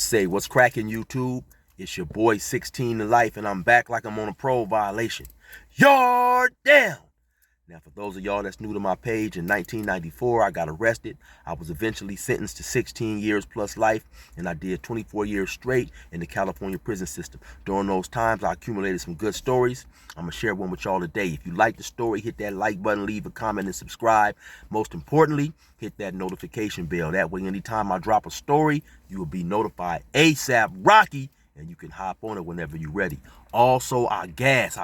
Say what's cracking, YouTube? It's your boy 16 to life, and I'm back like I'm on a parole violation. Yard down! Now, for those of y'all that's new to my page, in 1994, I got arrested. I was eventually sentenced to 16 years plus life, and I did 24 years straight in the California prison system. During those times, I accumulated some good stories. I'm going to share one with y'all today. If you like the story, hit that like button, leave a comment, and subscribe. Most importantly, hit that notification bell. That way, anytime I drop a story, you will be notified ASAP Rocky, and you can hop on it whenever you're ready. Also, I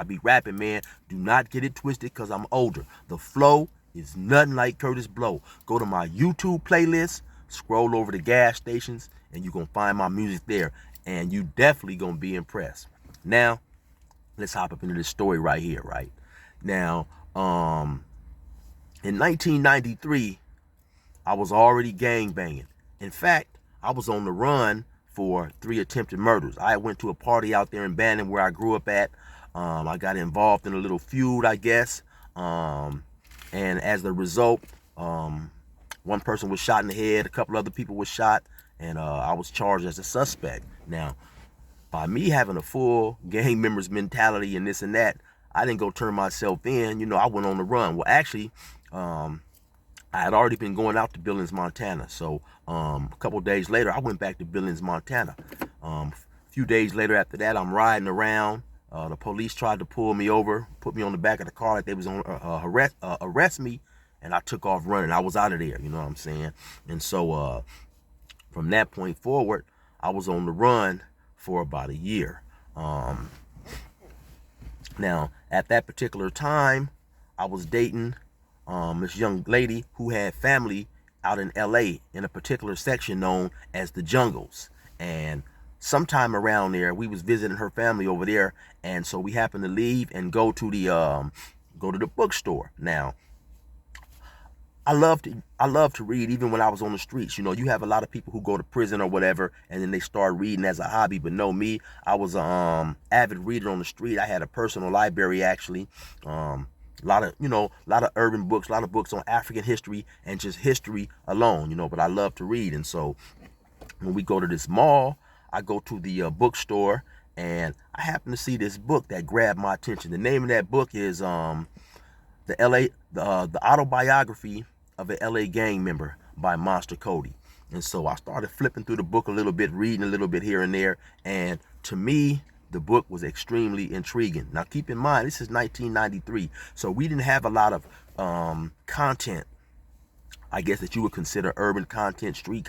be rapping, man. Do not get it twisted because I'm older. The flow is nothing like Curtis Blow. Go to my YouTube playlist, scroll over the gas stations, and you're going to find my music there. And you definitely going to be impressed. Now, let's hop up into this story right here, right? Now, in 1993, I was already gang banging. In fact, I was on the run for 3 attempted murders. I went to a party out there in Bannon where I grew up at. I got involved in a little feud, I guess. And as a result, one person was shot in the head, a couple other people were shot, and I was charged as a suspect. Now, by me having a full gang members mentality and this and that, I didn't go turn myself in. You know, I went on the run. Well, actually, I had already been going out to Billings, Montana. So a couple days later, I went back to Billings, Montana. A few days later after that, I'm riding around. The police tried to pull me over, put me on the back of the car like they was on arrest me, and I took off running. I was out of there, you know what I'm saying? And so from that point forward, I was on the run for about a year. Now, at that particular time, I was dating this young lady who had family out in LA in a particular section known as the Jungles. And sometime around there, we was visiting her family over there, and so we happened to leave and go to the bookstore. Now, I love to read even when I was on the streets. You know, you have a lot of people who go to prison or whatever, and then they start reading as a hobby. But no, me, I was a avid reader on the street. I had a personal library actually. A lot of urban books, a lot of books on African history and just history alone, you know, but I love to read. And so when we go to this mall, I go to the bookstore, and I happen to see this book that grabbed my attention. The name of that book is the autobiography of an LA gang member by Monster Kody. And so I started flipping through the book a little bit, reading a little bit here and there, and to me, the book was extremely intriguing. Now, keep in mind, this is 1993, so we didn't have a lot of content, I guess, that you would consider urban content, street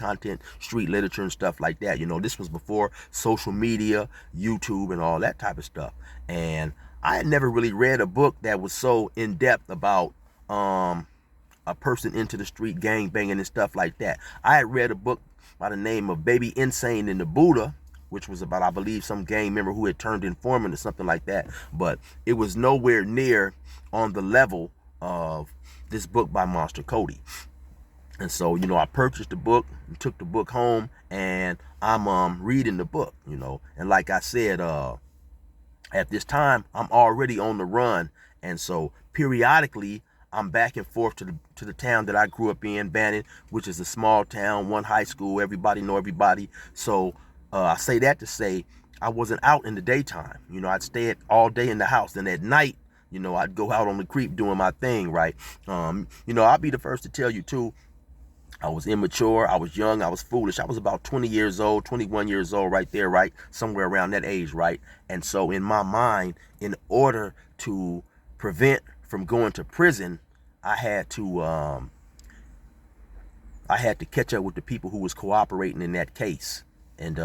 literature and stuff like that. You know, this was before social media, YouTube, and all that type of stuff. And I had never really read a book that was so in-depth about a person into the street gang banging and stuff like that. I had read a book by the name of Baby Insane in the Buddha, which was about, I believe, some gang member who had turned informant or something like that. But it was nowhere near on the level of this book by Monster Kody. And so, you know, I purchased the book and took the book home, and I'm reading the book, you know. And like I said, at this time, I'm already on the run. And so periodically, I'm back and forth to the town that I grew up in, Bannon, which is a small town, one high school, everybody know everybody. So I say that to say I wasn't out in the daytime. You know, I'd stay all day in the house. And at night, you know, I'd go out on the creek doing my thing, right? You know, I'll be the first to tell you, too, I was immature, I was young, I was foolish. I was about 20 years old, 21 years old right there, right? Somewhere around that age, right? And so in my mind, in order to prevent from going to prison, I had to catch up with the people who was cooperating in that case. And,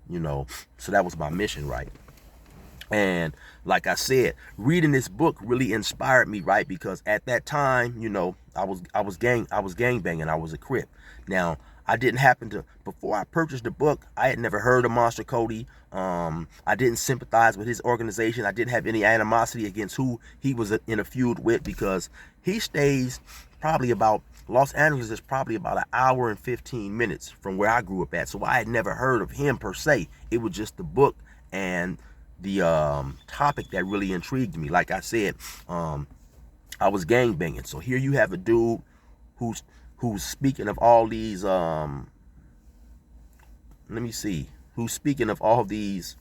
you know, so that was my mission, right? And like I said, reading this book really inspired me, right? Because at that time, you know, I was gang banging. I was a Crip. Now, I didn't happen to, before I purchased the book, I had never heard of Monster Kody. I didn't sympathize with his organization. I didn't have any animosity against who he was in a feud with, because he stays probably about, Los Angeles is probably about an hour and 15 minutes from where I grew up at. So I had never heard of him per se. It was just the book and the topic that really intrigued me. Like I said, I was gang banging. So here you have a dude who's speaking of all these let me see, who's speaking of all these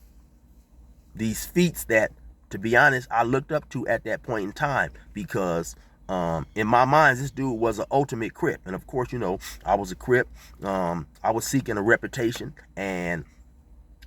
feats that, to be honest, I looked up to at that point in time, because in my mind, this dude was an ultimate Crip. And of course, I was a Crip. I was seeking a reputation, and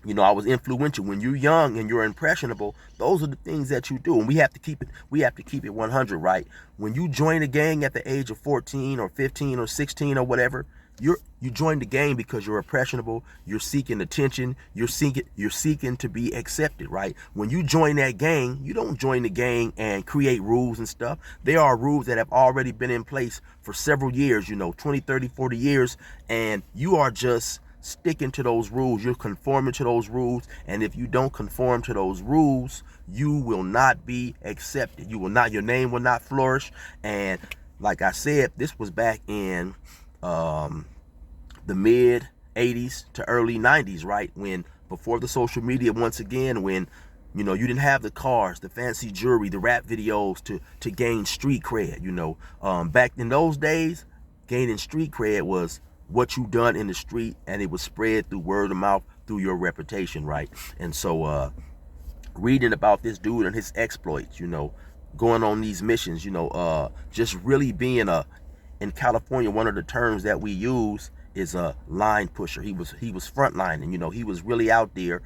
I was influential. When you're young and you're impressionable, those are the things that you do. And we have to keep it 100, right? When you join a gang at the age of 14 or 15 or 16 or whatever, you join the gang because you're impressionable, you're seeking attention, you're seeking to be accepted, right? When you join that gang, you don't join the gang and create rules and stuff. There are rules that have already been in place for several years, 20, 30, 40 years, and you are just sticking to those rules. You're conforming to those rules, and if you don't conform to those rules, you will not be accepted. Your name will not flourish. And like I said, this was back in the mid 80s to early 90s, right? Before the social media, once again, when you didn't have the cars, the fancy jewelry, the rap videos to gain street cred. Back in those days, gaining street cred was what you done in the street, and it was spread through word of mouth, through your reputation, right? And so reading about this dude and his exploits, going on these missions, just really being in California, one of the terms that we use is a line pusher. He was frontlining. He was really out there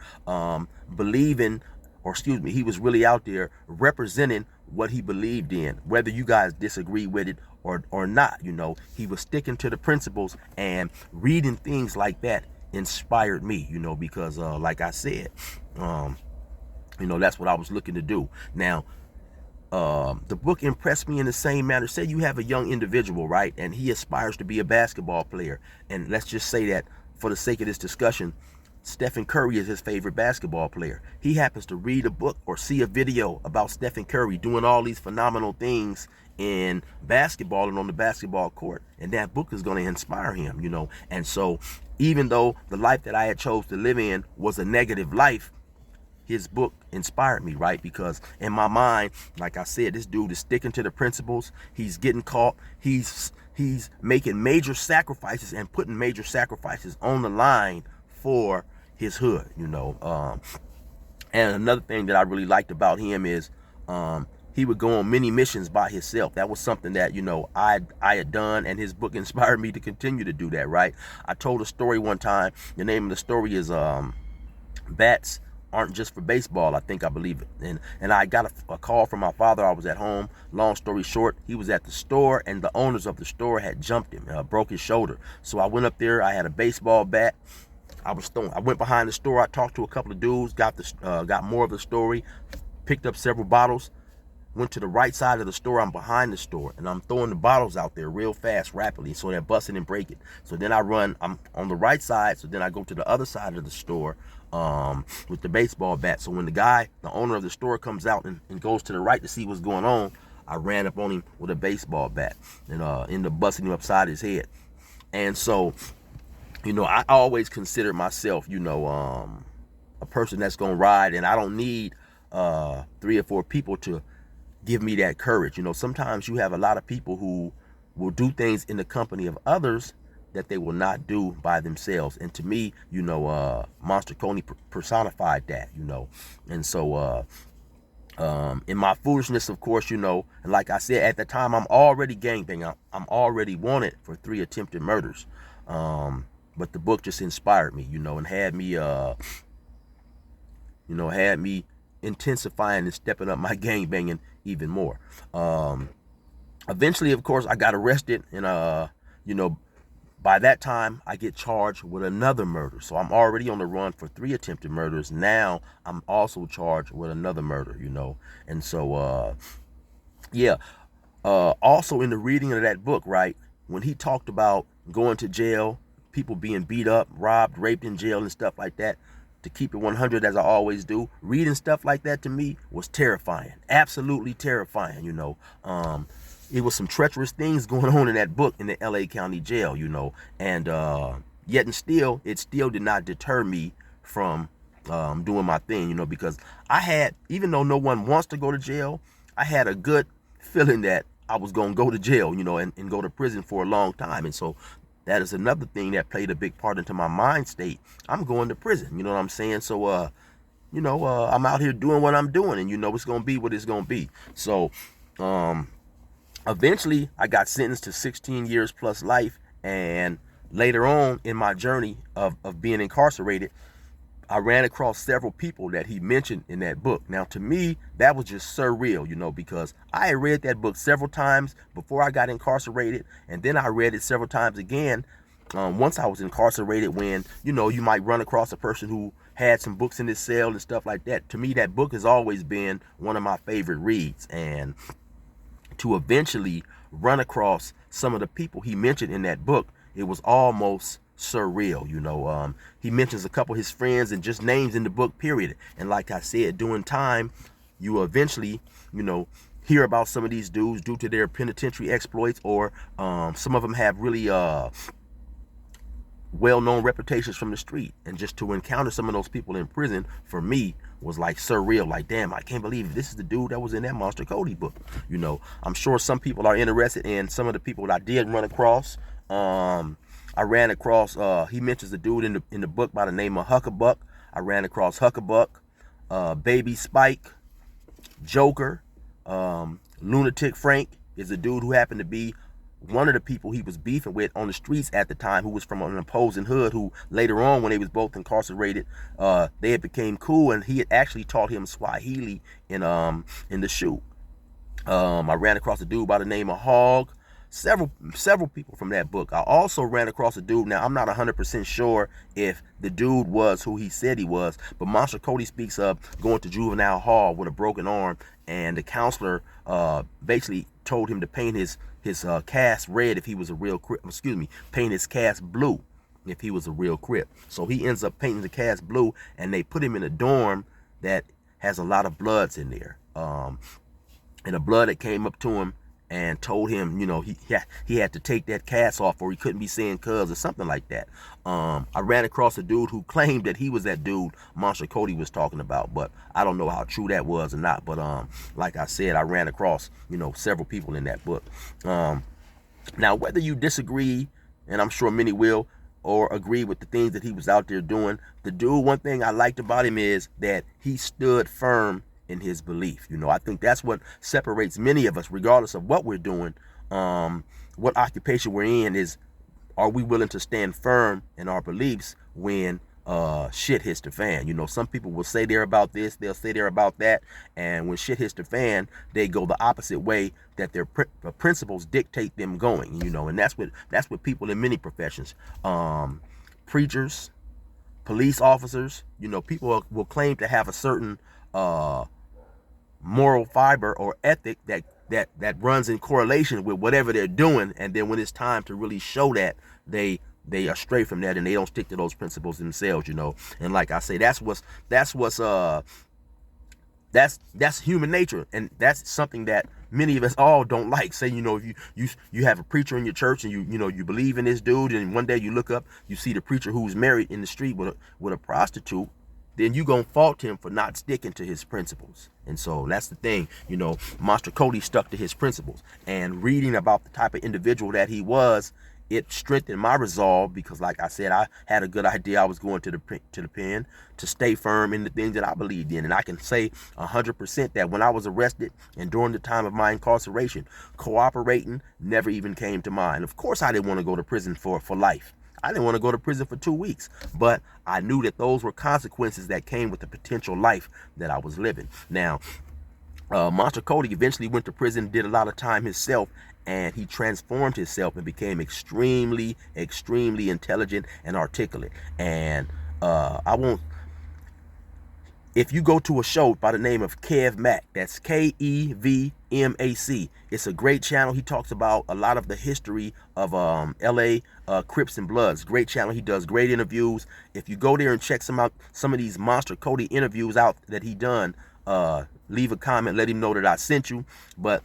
he was really out there representing what he believed in, whether you guys disagree with it or not. He was sticking to the principles, and reading things like that inspired me, because like I said, that's what I was looking to do. Now, the book impressed me in the same manner. Say you have a young individual, right, and he aspires to be a basketball player, and let's just say that for the sake of this discussion, Stephen Curry is his favorite basketball player. He happens to read a book or see a video about Stephen Curry doing all these phenomenal things in basketball and on the basketball court, and that book is going to inspire him. And so even though the life that I had chose to live in was a negative life, his book inspired me, right? Because in my mind, like I said, this dude is sticking to the principles. He's getting caught. He's making major sacrifices and putting major sacrifices on the line for his hood, And another thing that I really liked about him is he would go on many missions by himself. That was something that, I had done, and his book inspired me to continue to do that, right? I told a story one time. The name of the story is Bats Aren't Just for Baseball, I believe it. And I got a call from my father. I was at home. Long story short, he was at the store, and the owners of the store had jumped him, broke his shoulder. So I went up there. I had a baseball bat. I went behind the store. I talked to a couple of dudes, got more of the story, picked up several bottles, went to the right side of the store. I'm behind the store, and I'm throwing the bottles out there real fast, rapidly, so they're busting and breaking. So then I'm on the right side, so then I go to the other side of the store with the baseball bat. So when the owner of the store comes out and goes to the right to see what's going on, I ran up on him with a baseball bat and ended up busting him upside his head. And so, I always consider myself, a person that's gonna ride, and I don't need 3 or 4 people to give me that courage. Sometimes you have a lot of people who will do things in the company of others that they will not do by themselves. And to me, Monster Kody personified that, And so in my foolishness, of course, and like I said, at the time, I'm already gangbanging. I'm already wanted for 3 attempted murders. But the book just inspired me, and had me intensifying and stepping up my gangbanging even more. Eventually, of course, I got arrested, and by that time, I get charged with another murder. So I'm already on the run for 3 attempted murders. Now I'm also charged with another murder, And so, also in the reading of that book, right, when he talked about going to jail, people being beat up, robbed, raped in jail and stuff like that, to keep it 100, as I always do, reading stuff like that to me was terrifying. Absolutely terrifying, It was some treacherous things going on in that book in the LA County Jail, and yet and still, it still did not deter me from doing my thing, because I had, even though no one wants to go to jail, I had a good feeling that I was going to go to jail, and go to prison for a long time. And so that is another thing that played a big part into my mind state. I'm going to prison, you know what I'm saying? So I'm out here doing what I'm doing, and it's gonna be what it's gonna be. So eventually I got sentenced to 16 years plus life, and later on in my journey of being incarcerated, I ran across several people that he mentioned in that book. Now, to me, that was just surreal, because I had read that book several times before I got incarcerated, and then I read it several times again once I was incarcerated, when, you might run across a person who had some books in his cell and stuff like that. To me, that book has always been one of my favorite reads, and to eventually run across some of the people he mentioned in that book, it was almost surreal. He mentions a couple of his friends and just names in the book, period. And like I said, during time, you will eventually, hear about some of these dudes due to their penitentiary exploits, or some of them have really well-known reputations from the street. And just to encounter some of those people in prison, for me, was like surreal. Like, damn, I can't believe this is the dude that was in that Monster Kody book. I'm sure some people are interested in some of the people that I did run across. I ran across, he mentions a dude in the book by the name of Huckabuck. I ran across Huckabuck, Baby Spike, Joker, Lunatic Frank is a dude who happened to be one of the people he was beefing with on the streets at the time, who was from an opposing hood, who later on, when they was both incarcerated, they had became cool, and he had actually taught him Swahili in the shoot. I ran across a dude by the name of Hog. Several people from that book. I also ran across a dude. Now, I'm not 100% sure if the dude was who he said he was, but Monster Kody speaks of going to juvenile hall with a broken arm, and the counselor basically told him to paint his cast red if he was a real Crip. Paint his cast blue if he was a real Crip. So he ends up painting the cast blue, and they put him in a dorm that has a lot of bloods in there. And a blood that came up to him and told him, he had to take that cast off, or he couldn't be saying cuz or something like that. I ran across a dude who claimed that he was that dude Monster Kody was talking about, but I don't know how true that was or not. But like I said, I ran across, several people in that book. Now, whether you disagree, and I'm sure many will, or agree with the things that he was out there doing, the dude, one thing I liked about him is that he stood firm in his belief. I think that's what separates many of us, regardless of what we're doing, what occupation we're in, is, are we willing to stand firm in our beliefs when shit hits the fan? Some people will say they're about this, they'll say they're about that, and when shit hits the fan, they go the opposite way that their principles dictate them going. And that's what people in many professions, preachers, police officers, people will claim to have a certain moral fiber or ethic that runs in correlation with whatever they're doing, and then when it's time to really show that, they astray from that, and they don't stick to those principles themselves. And like I say, that's human nature, and that's something that many of us all don't like. Say, if you have a preacher in your church, and you believe in this dude, and one day you look up, you see the preacher who's married in the street with a prostitute, then you gonna fault him for not sticking to his principles. And so that's the thing, Monster Kody stuck to his principles, and reading about the type of individual that he was, it strengthened my resolve, because like I said, I had a good idea I was going to the pen to stay firm in the things that I believed in. And I can say 100% that when I was arrested and during the time of my incarceration, cooperating never even came to mind. Of course, I didn't want to go to prison for life. I didn't want to go to prison for 2 weeks, but I knew that those were consequences that came with the potential life that I was living. Now, Monster Kody eventually went to prison, did a lot of time himself, and he transformed himself and became extremely, extremely intelligent and articulate. And if you go to a show by the name of Kev Mac, that's KEVMAC, it's a great channel. He talks about a lot of the history of LA Crips and Bloods. Great channel. He does great interviews. If you go there and check some of these Monster Kody interviews out that he done, leave a comment, let him know that I sent you. But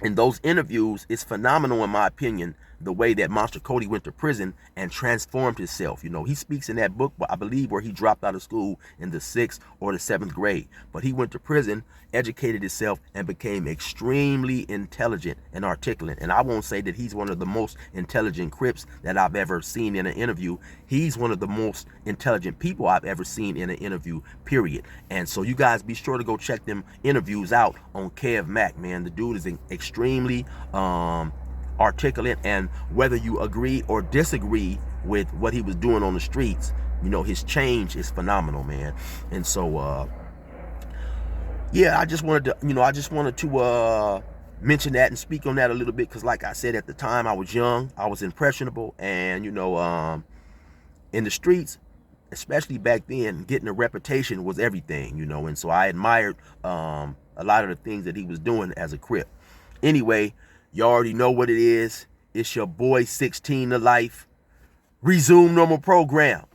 in those interviews, it's phenomenal in my opinion the way that Monster Kody went to prison and transformed himself. You know, he speaks in that book, I believe, where he dropped out of school in the 6th or the 7th grade. But he went to prison, educated himself, and became extremely intelligent and articulate. And I won't say that he's one of the most intelligent Crips that I've ever seen in an interview. He's one of the most intelligent people I've ever seen in an interview, period. And so you guys be sure to go check them interviews out on Kev Mack, man. The dude is extremely articulate, and whether you agree or disagree with what he was doing on the streets, you know, his change is phenomenal, man. And so yeah, I just wanted to mention that and speak on that a little bit, because like I said, at the time I was young, I was impressionable, and you know, in the streets, especially back then, getting a reputation was everything, you know. And so I admired a lot of the things that he was doing as a Crip. Anyway, you already know what it is. It's your boy 16 to life. Resume normal program.